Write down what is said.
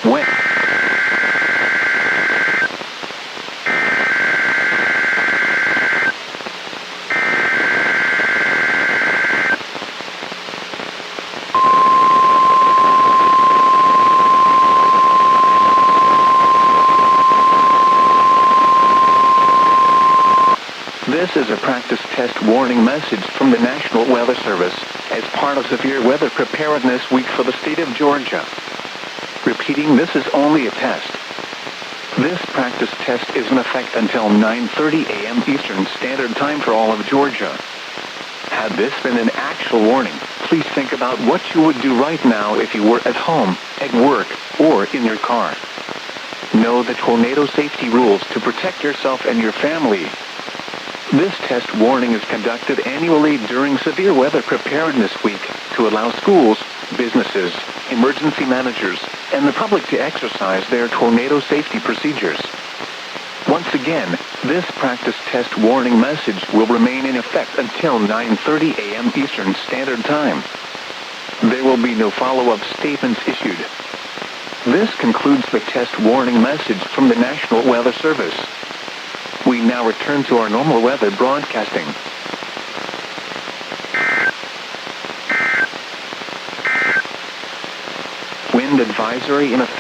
When This is a practice test warning message from the National Weather Service as part of Severe Weather Preparedness Week for the state of Georgia. Repeating, this is only a test. This practice test is in effect until 9:30 a.m. Eastern Standard Time for all of Georgia. Had this been an actual warning, please think about what you would do right now if you were at home, at work, or in your car. Know the tornado safety rules to protect yourself and your family. This test warning is conducted annually during Severe Weather Preparedness Week to allow schools, businesses, emergency managers, and the public to exercise their tornado safety procedures. Once again, this practice test warning message will remain in effect until 9:30 a.m. Eastern Standard Time. There will be no follow-up statements issued. This concludes the test warning message from the National Weather Service. We now return to our normal weather broadcasting. Wind advisory in effect.